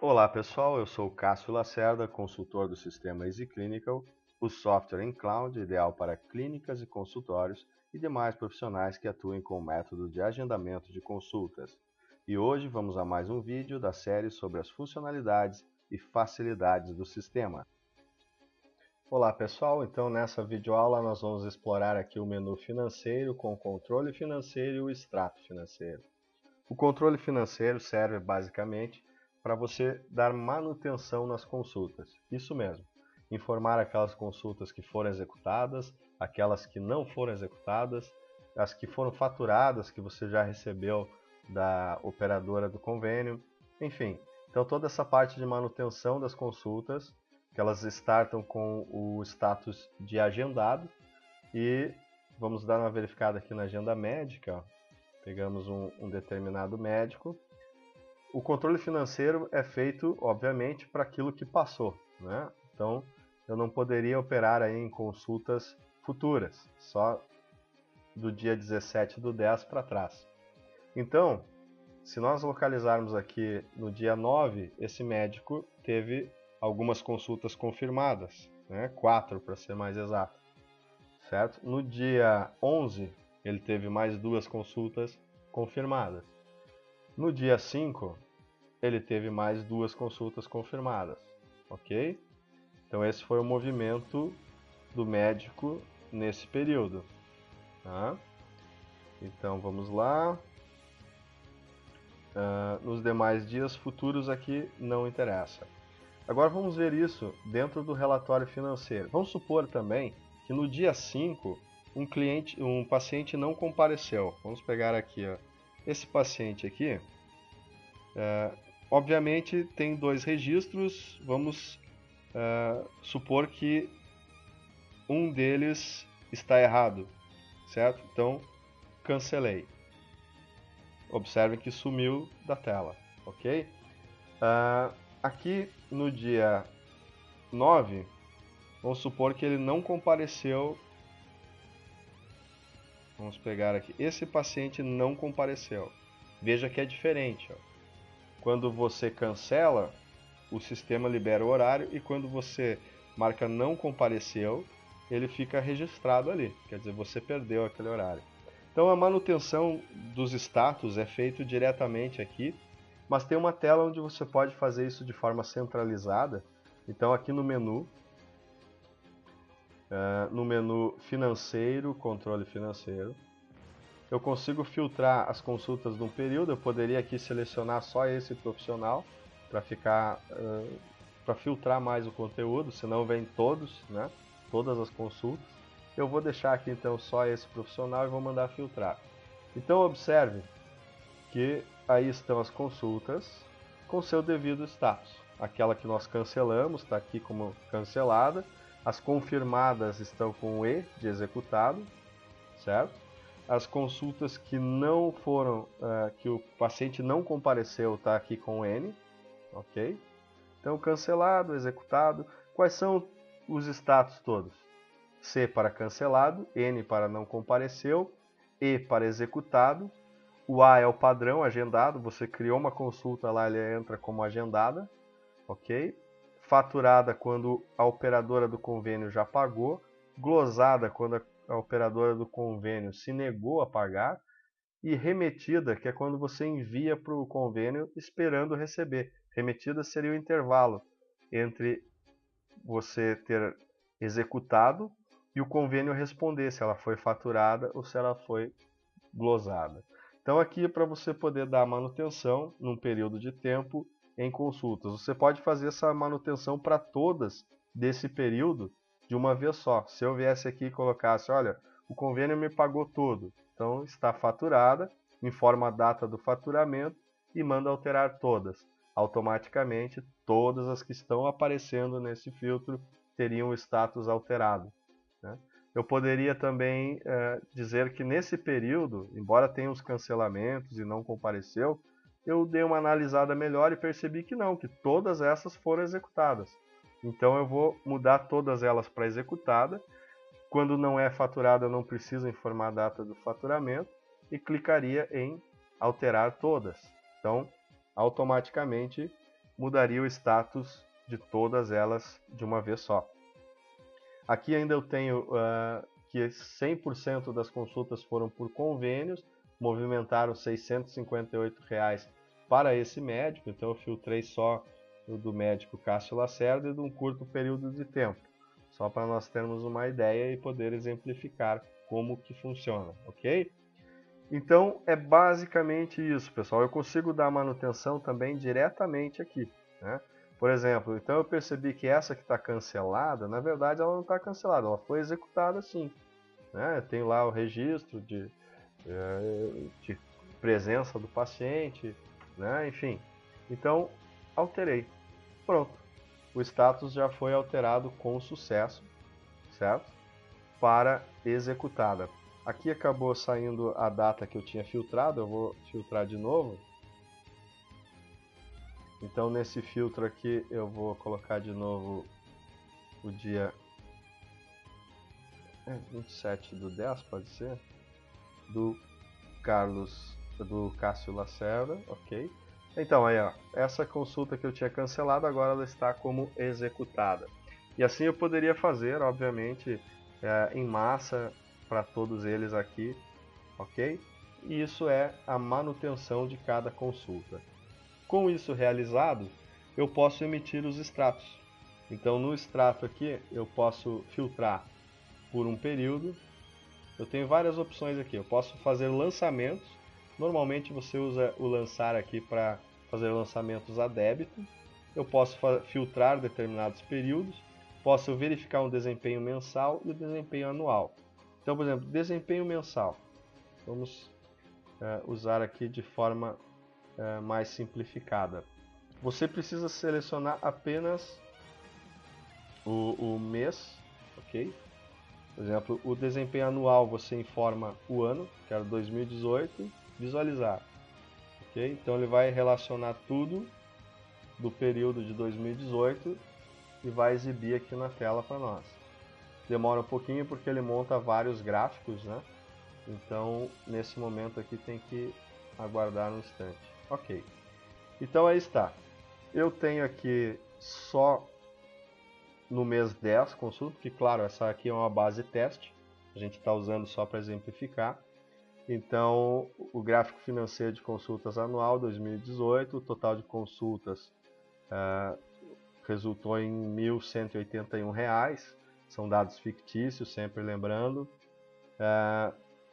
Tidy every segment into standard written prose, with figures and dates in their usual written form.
Olá pessoal, eu sou o Cássio Lacerda, consultor do sistema EasyClinical, o software em cloud ideal para clínicas e consultórios e demais profissionais que atuem com o método de agendamento de consultas. E hoje vamos a mais um vídeo da série sobre as funcionalidades e facilidades do sistema. Olá pessoal, então nessa videoaula nós vamos explorar aqui o menu financeiro com o controle financeiro e o extrato financeiro. O controle financeiro serve basicamente para você dar manutenção nas consultas. Isso mesmo, informar aquelas consultas que foram executadas, aquelas que não foram executadas, as que foram faturadas, que você já recebeu da operadora do convênio, enfim. Então toda essa parte de manutenção das consultas, que elas startam com o status de agendado, e vamos dar uma verificada aqui na agenda médica, ó. Pegamos um determinado médico. O controle financeiro é feito, obviamente, para aquilo que passou, né? Então, eu não poderia operar aí em consultas futuras, só do dia 17/10 para trás. Então, se nós localizarmos aqui no dia 9, esse médico teve algumas consultas confirmadas, né? 4 para ser mais exato, certo? No dia 11, ele teve mais 2 consultas confirmadas. No dia 5, ele teve mais 2 consultas confirmadas, ok? Então esse foi o movimento do médico nesse período. Tá? Então vamos lá. Nos demais dias futuros aqui não interessa. Agora vamos ver isso dentro do relatório financeiro. Vamos supor também que no dia 5 um paciente não compareceu. Vamos pegar aqui, ó, esse paciente aqui. Obviamente tem 2 registros. Vamos supor que um deles está errado, certo? Então cancelei. Observem que sumiu da tela, ok? Aqui no dia 9, vamos supor que ele não compareceu. Vamos pegar aqui. Esse paciente não compareceu. Veja que é diferente. Ó. Quando você cancela, o sistema libera o horário, e quando você marca não compareceu, ele fica registrado ali. Quer dizer, você perdeu aquele horário. Então a manutenção dos status é feito diretamente aqui, mas tem uma tela onde você pode fazer isso de forma centralizada. Então aqui no menu financeiro, controle financeiro, eu consigo filtrar as consultas de um período. Eu poderia aqui selecionar só esse profissional para filtrar mais o conteúdo, senão vem todos, né? Todas as consultas. Eu vou deixar aqui então só esse profissional e vou mandar filtrar. Então observe que aí estão as consultas com seu devido status. Aquela que nós cancelamos está aqui como cancelada. As confirmadas estão com o E de executado, certo? As consultas que não foram, que o paciente não compareceu, está aqui com o N, ok? Então cancelado, executado. Quais são os status todos? C para cancelado, N para não compareceu, E para executado. O A é o padrão, agendado. Você criou uma consulta lá, ele entra como agendada, ok? Faturada quando a operadora do convênio já pagou, glosada quando a operadora do convênio se negou a pagar, e remetida, que é quando você envia para o convênio esperando receber. Remetida seria o intervalo entre você ter executado e o convênio responder se ela foi faturada ou se ela foi glosada. Então aqui é para você poder dar manutenção num período de tempo em consultas. Você pode fazer essa manutenção para todas desse período de uma vez só. Se eu viesse aqui e colocasse, olha, o convênio me pagou tudo, então está faturada, informa a data do faturamento e manda alterar todas. Automaticamente, todas as que estão aparecendo nesse filtro teriam o status alterado, né? Eu poderia também dizer que nesse período, embora tenha os cancelamentos e não compareceu, eu dei uma analisada melhor e percebi que não, que todas essas foram executadas. Então eu vou mudar todas elas para executada. Quando não é faturada, eu não preciso informar a data do faturamento e clicaria em alterar todas. Então, automaticamente mudaria o status de todas elas de uma vez só. Aqui ainda eu tenho que 100% das consultas foram por convênios, movimentaram R$ 658 para esse médico, então eu filtrei só o do médico Cássio Lacerda e de um curto período de tempo, só para nós termos uma ideia e poder exemplificar como que funciona, ok? Então é basicamente isso, pessoal. Eu consigo dar manutenção também diretamente aqui, né? Por exemplo, então eu percebi que essa que está cancelada, na verdade ela não está cancelada, ela foi executada sim, né? Tem lá o registro de presença do paciente, né? Enfim. Então alterei, pronto. O status já foi alterado com sucesso, certo? Para executada. Aqui acabou saindo a data que eu tinha filtrado, eu vou filtrar de novo. Então nesse filtro aqui eu vou colocar de novo o dia 27/10, pode ser? Do Cássio Lacerda, ok? Então aí ó, essa consulta que eu tinha cancelado agora ela está como executada. E assim eu poderia fazer, obviamente, em massa para todos eles aqui, ok? E isso é a manutenção de cada consulta. Com isso realizado, eu posso emitir os extratos. Então no extrato aqui eu posso filtrar por um período. Eu tenho várias opções aqui. Eu posso fazer lançamentos. Normalmente você usa o lançar aqui para fazer lançamentos a débito. Eu posso filtrar determinados períodos. Posso verificar um desempenho mensal e o desempenho anual. Então, por exemplo, desempenho mensal. Vamos usar aqui de forma mais simplificada. Você precisa selecionar apenas o mês, ok? Por exemplo, o desempenho anual você informa o ano, que era 2018, visualizar, ok? Então ele vai relacionar tudo do período de 2018 e vai exibir aqui na tela para nós. Demora um pouquinho porque ele monta vários gráficos, né? Então nesse momento aqui tem que aguardar um instante. Ok. Então aí está. Eu tenho aqui só no mês 10 consulta, porque claro, essa aqui é uma base teste, a gente está usando só para exemplificar. Então, o gráfico financeiro de consultas anual 2018, o total de consultas resultou em R$ 1.181, são dados fictícios, sempre lembrando.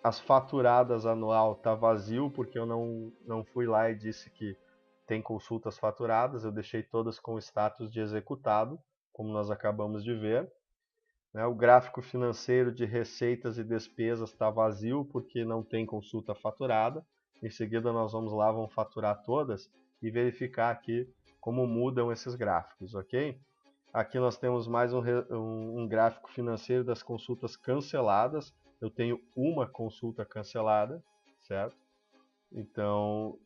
As faturadas anual está vazio, porque eu não fui lá e disse que tem consultas faturadas, eu deixei todas com status de executado, como nós acabamos de ver. O gráfico financeiro de receitas e despesas está vazio, porque não tem consulta faturada. Em seguida nós vamos lá, vamos faturar todas e verificar aqui como mudam esses gráficos, ok? Aqui nós temos mais um gráfico financeiro das consultas canceladas. Eu tenho uma consulta cancelada, certo? Então,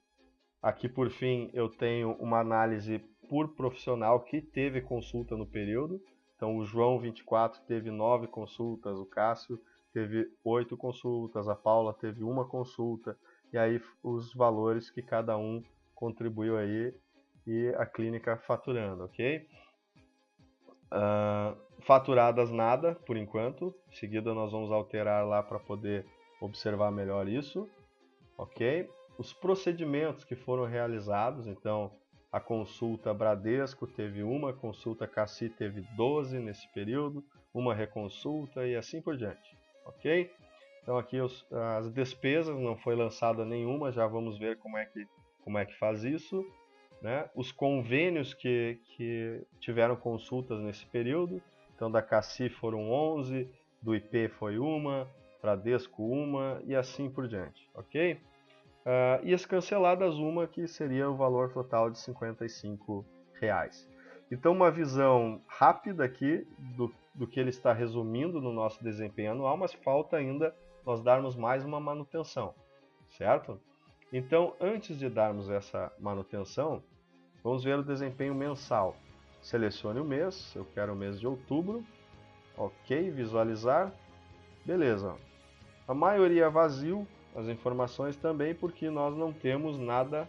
aqui por fim eu tenho uma análise por profissional que teve consulta no período. Então o João 24 teve 9 consultas, o Cássio teve 8 consultas, a Paula teve uma consulta, e aí os valores que cada um contribuiu aí e a clínica faturando, ok? Faturadas nada, por enquanto. Em seguida nós vamos alterar lá para poder observar melhor isso, ok? Os procedimentos que foram realizados, então a consulta Bradesco teve uma, a consulta Cassi teve 12 nesse período, uma reconsulta e assim por diante, ok? Então aqui as despesas, não foi lançada nenhuma, já vamos ver como é que faz isso. Né? Os convênios que tiveram consultas nesse período, então da Cassi foram 11, do IP foi uma, Bradesco uma e assim por diante, ok? E as canceladas uma, que seria o valor total de R$ 55. Então uma visão rápida aqui do que ele está resumindo no nosso desempenho anual, mas falta ainda nós darmos mais uma manutenção, certo? Então antes de darmos essa manutenção, vamos ver o desempenho mensal. Selecione o mês, eu quero o mês de outubro, ok, visualizar, beleza. A maioria é vazio, as informações também, porque nós não temos nada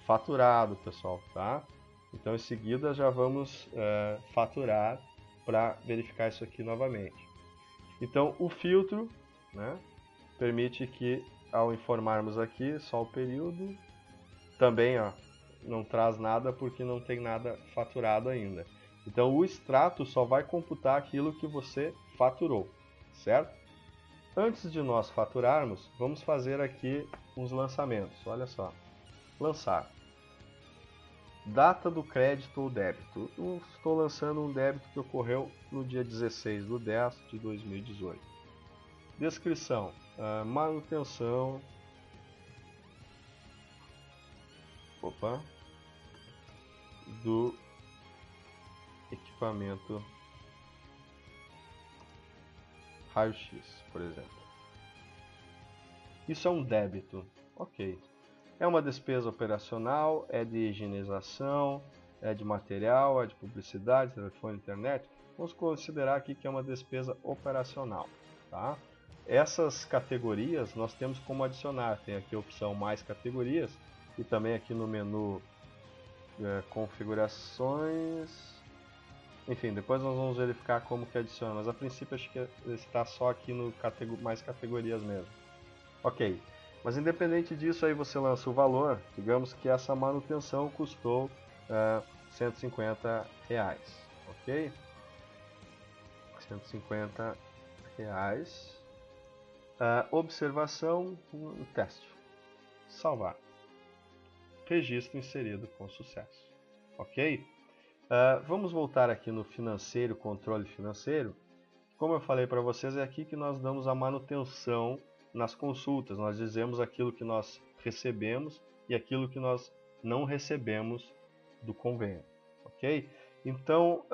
faturado, pessoal, tá? Então, em seguida, já vamos faturar para verificar isso aqui novamente. Então, o filtro, né, permite que, ao informarmos aqui só o período, também não traz nada porque não tem nada faturado ainda. Então, o extrato só vai computar aquilo que você faturou, certo? Antes de nós faturarmos, vamos fazer aqui uns lançamentos. Olha só. Lançar. Data do crédito ou débito. Eu estou lançando um débito que ocorreu no dia 16 de 10 de 2018. Descrição. Manutenção. Do equipamento raio-x, por exemplo. Isso é um débito. Ok. É uma despesa operacional, é de higienização, é de material, é de publicidade, telefone, internet. Vamos considerar aqui que é uma despesa operacional. Tá? Essas categorias nós temos como adicionar. Tem aqui a opção mais categorias e também aqui no menu configurações. Enfim, depois nós vamos verificar como que adiciona, mas a princípio acho que está só aqui no mais categorias mesmo. Ok, mas independente disso, aí você lança o valor, digamos que essa manutenção custou R$150, ok? R$150. Observação, teste. Salvar. Registro inserido com sucesso, ok? Vamos voltar aqui no financeiro, controle financeiro. Como eu falei para vocês, é aqui que nós damos a manutenção nas consultas. Nós dizemos aquilo que nós recebemos e aquilo que nós não recebemos do convênio, ok? Então,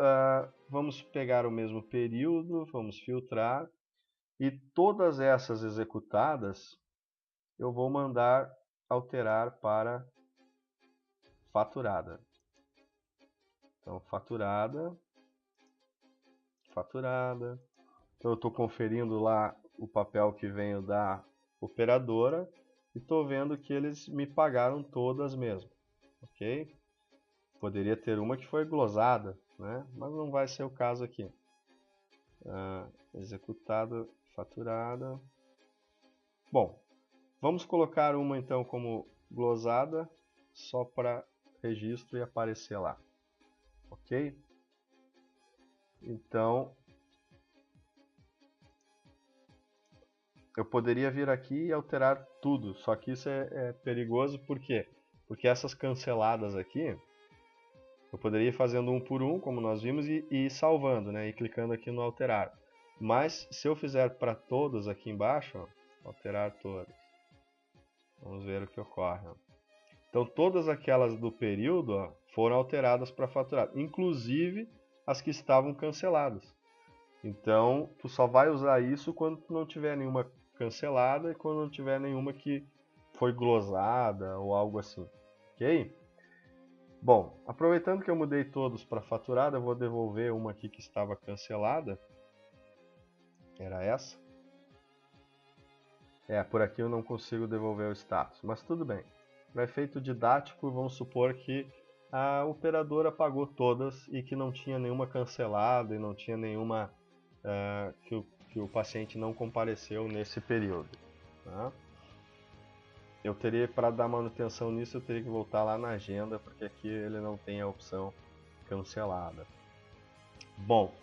vamos pegar o mesmo período, vamos filtrar e todas essas executadas eu vou mandar alterar para faturada. Então, faturada. Então, eu estou conferindo lá o papel que veio da operadora e estou vendo que eles me pagaram todas mesmo, ok? Poderia ter uma que foi glosada, né? Mas não vai ser o caso aqui. Executada, faturada. Bom, vamos colocar uma então como glosada, só para registro e aparecer lá, ok? Então, eu poderia vir aqui e alterar tudo, só que isso é perigoso, por quê? Porque essas canceladas aqui, eu poderia ir fazendo um por um, como nós vimos, e ir salvando, né? E clicando aqui no alterar. Mas, se eu fizer para todas aqui embaixo, ó, alterar todas, vamos ver o que ocorre. Ó. Então, todas aquelas do período foram alteradas para faturar, inclusive as que estavam canceladas. Então, tu só vai usar isso quando tu não tiver nenhuma cancelada e quando não tiver nenhuma que foi glosada ou algo assim, ok? Bom, aproveitando que eu mudei todos para faturada, eu vou devolver uma aqui que estava cancelada. Era essa. Por aqui eu não consigo devolver o status, mas tudo bem. Para efeito didático, vamos supor que a operadora pagou todas e que não tinha nenhuma cancelada e não tinha nenhuma que o paciente não compareceu nesse período. Tá? Eu teria, para dar manutenção nisso, eu teria que voltar lá na agenda, porque aqui ele não tem a opção cancelada. Bom,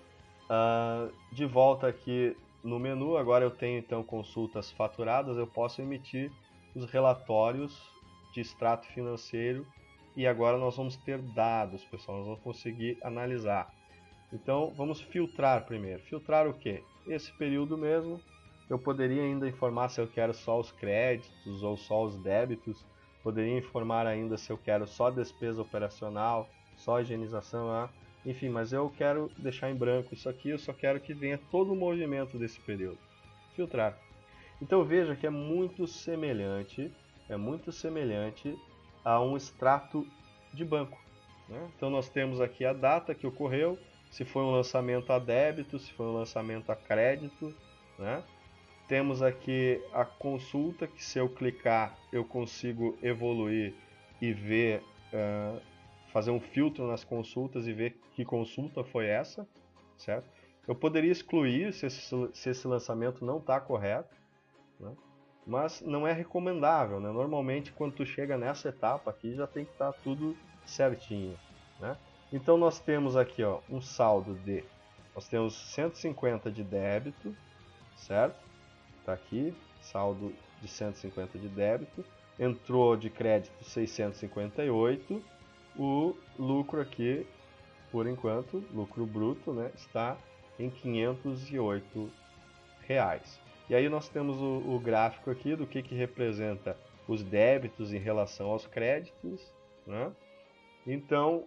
de volta aqui no menu, agora eu tenho então consultas faturadas, eu posso emitir os relatórios de extrato financeiro e agora nós vamos ter dados, pessoal, nós vamos conseguir analisar. Então vamos filtrar primeiro. Filtrar o quê? Esse período mesmo. Eu poderia ainda informar se eu quero só os créditos ou só os débitos. Poderia informar ainda se eu quero só despesa operacional, só higienização, enfim, mas eu quero deixar em branco isso aqui, eu só quero que venha todo o movimento desse período. Filtrar. Então veja que é muito semelhante a um extrato de banco. Né? Então nós temos aqui a data que ocorreu, se foi um lançamento a débito, se foi um lançamento a crédito, né? Temos aqui a consulta, que se eu clicar eu consigo evoluir e ver fazer um filtro nas consultas e ver que consulta foi essa, certo? Eu poderia excluir se esse lançamento não está correto, né? Mas não é recomendável, né? Normalmente quando tu chega nessa etapa aqui já tem que estar tudo certinho, né? Então nós temos aqui, ó, um saldo de, nós temos 150 de débito, certo? Tá aqui, saldo de 150 de débito, entrou de crédito 658, o lucro aqui, por enquanto, lucro bruto, né, está em R$ 508. E aí nós temos o gráfico aqui do que representa os débitos em relação aos créditos, né? Então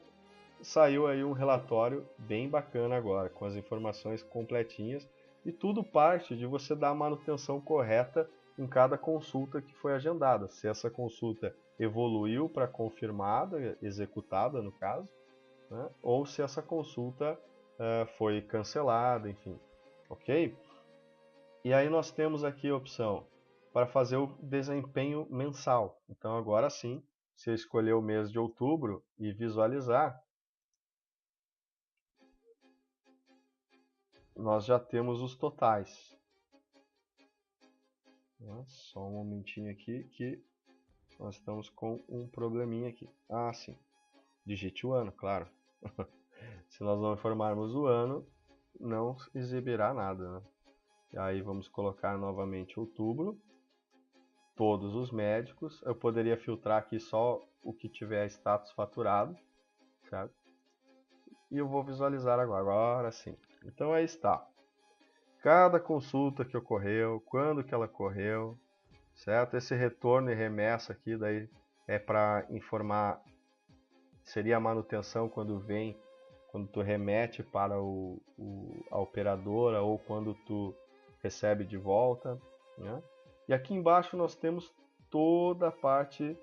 saiu aí um relatório bem bacana agora, com as informações completinhas, e tudo parte de você dar a manutenção correta em cada consulta que foi agendada. Se essa consulta evoluiu para confirmada, executada no caso, né? Ou se essa consulta foi cancelada, enfim, ok? E aí nós temos aqui a opção para fazer o desempenho mensal. Então agora sim, se eu escolher o mês de outubro e visualizar, nós já temos os totais. Só um momentinho aqui que nós estamos com um probleminha aqui. Ah, sim. Digite o ano, claro. Se nós não informarmos o ano, não exibirá nada, né? E aí vamos colocar novamente outubro. Todos os médicos. Eu poderia filtrar aqui só o que tiver status faturado, certo? E eu vou visualizar agora sim. Então aí está. Cada consulta que ocorreu, quando que ela ocorreu, certo? Esse retorno e remessa aqui daí é para informar, seria a manutenção quando tu remete para a operadora ou quando tu recebe de volta, né? E aqui embaixo nós temos toda a parte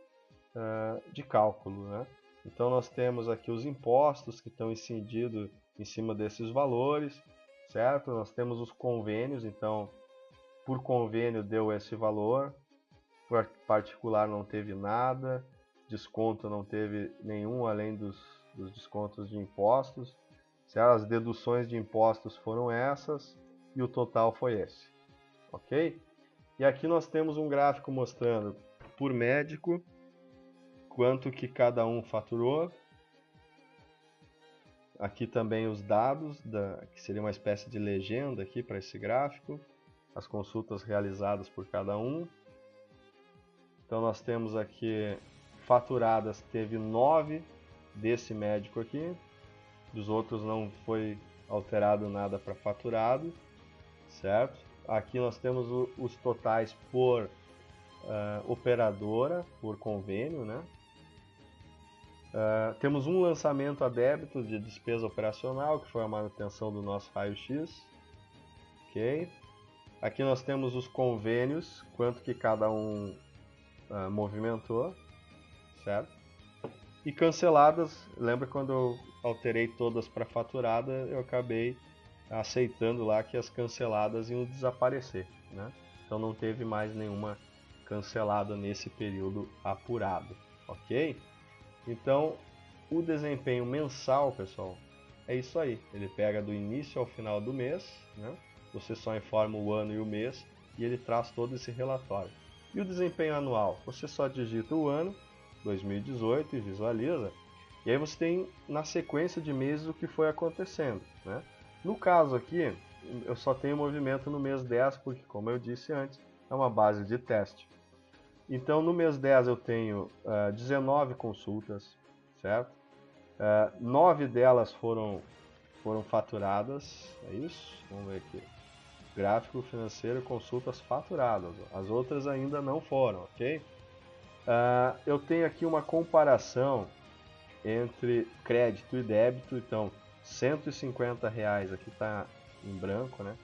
de cálculo, né? Então nós temos aqui os impostos que estão incididos em cima desses valores, certo? Nós temos os convênios, então por convênio deu esse valor, por particular não teve nada, desconto não teve nenhum além dos descontos de impostos, certo? As deduções de impostos foram essas e o total foi esse, ok? E aqui nós temos um gráfico mostrando por médico quanto que cada um faturou. Aqui também os dados, que seria uma espécie de legenda aqui para esse gráfico, as consultas realizadas por cada um. Então nós temos aqui faturadas, teve 9 desse médico aqui, dos outros não foi alterado nada para faturado, certo? Aqui nós temos os totais por operadora, por convênio, né? Temos um lançamento a débito de despesa operacional, que foi a manutenção do nosso raio-x. Ok? Aqui nós temos os convênios, quanto que cada um movimentou, certo? E canceladas, lembra quando eu alterei todas para faturada, eu acabei aceitando lá que as canceladas iam desaparecer, né? Então não teve mais nenhuma cancelada nesse período apurado, ok? Então, o desempenho mensal, pessoal, é isso aí. Ele pega do início ao final do mês, né? Você só informa o ano e o mês e ele traz todo esse relatório. E o desempenho anual? Você só digita o ano, 2018, e visualiza. E aí você tem na sequência de meses o que foi acontecendo, né? No caso aqui, eu só tenho movimento no mês 10, porque, como eu disse antes, é uma base de teste. Então, no mês 10 eu tenho 19 consultas, certo? 9 delas foram faturadas, é isso? Vamos ver aqui. Gráfico financeiro, consultas faturadas. As outras ainda não foram, ok? Eu tenho aqui uma comparação entre crédito e débito, então R$150 aqui está em branco, né?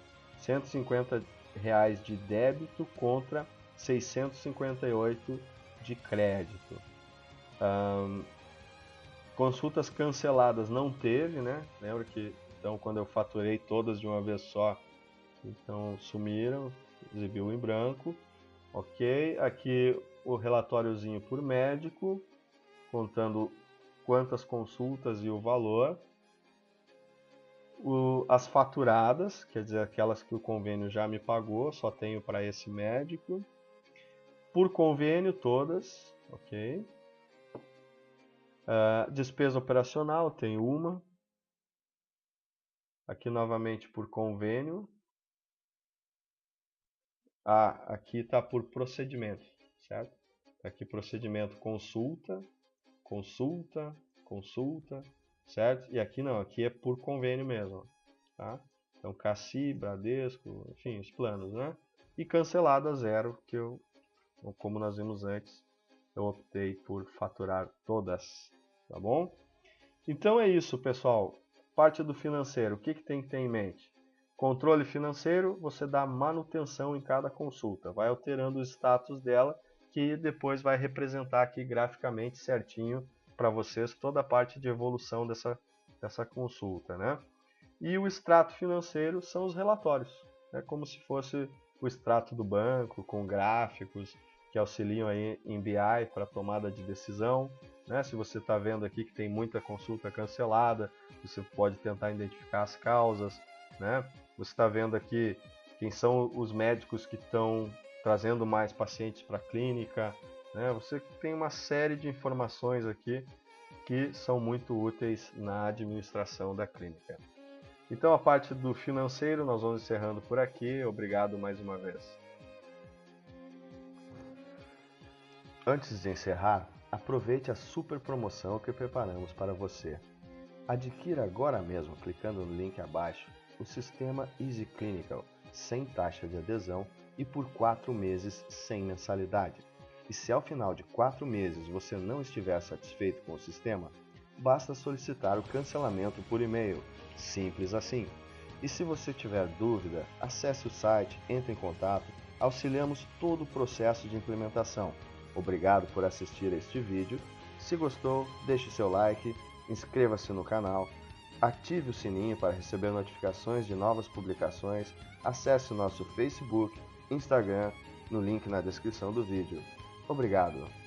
R$150 de débito contra 658 de crédito. Consultas canceladas não teve, né? Lembra que então quando eu faturei todas de uma vez só, então sumiram, exibiu em branco. Ok, aqui o relatóriozinho por médico, contando quantas consultas e o valor. As faturadas, quer dizer, aquelas que o convênio já me pagou, só tenho para esse médico. Por convênio, todas, ok. Despesa operacional, tem uma. Aqui novamente por convênio. Aqui está por procedimento, certo? Aqui procedimento consulta, consulta, consulta, certo? E aqui não, aqui é por convênio mesmo, tá? Então Cassi, Bradesco, enfim, os planos, né? E cancelada zero, que eu, como nós vimos antes, eu optei por faturar todas, tá bom? Então é isso, pessoal. Parte do financeiro, o que tem que ter em mente? Controle financeiro, você dá manutenção em cada consulta, vai alterando o status dela, que depois vai representar aqui graficamente certinho para vocês toda a parte de evolução dessa consulta, né? E o extrato financeiro são os relatórios, né? Como se fosse o extrato do banco, com gráficos que auxiliam aí em BI para tomada de decisão, né? Se você está vendo aqui que tem muita consulta cancelada, você pode tentar identificar as causas, né? Você está vendo aqui quem são os médicos que estão trazendo mais pacientes para a clínica, né? Você tem uma série de informações aqui que são muito úteis na administração da clínica. Então a parte do financeiro nós vamos encerrando por aqui. Obrigado mais uma vez. Antes de encerrar, aproveite a super promoção que preparamos para você. Adquira agora mesmo, clicando no link abaixo, o sistema Easy Clinical, sem taxa de adesão e por 4 meses sem mensalidade. E se ao final de 4 meses você não estiver satisfeito com o sistema, basta solicitar o cancelamento por e-mail, simples assim. E se você tiver dúvida, acesse o site, entre em contato, auxiliamos todo o processo de implementação. Obrigado por assistir a este vídeo. Se gostou, deixe seu like, inscreva-se no canal, ative o sininho para receber notificações de novas publicações, acesse o nosso Facebook, Instagram, no link na descrição do vídeo. Obrigado!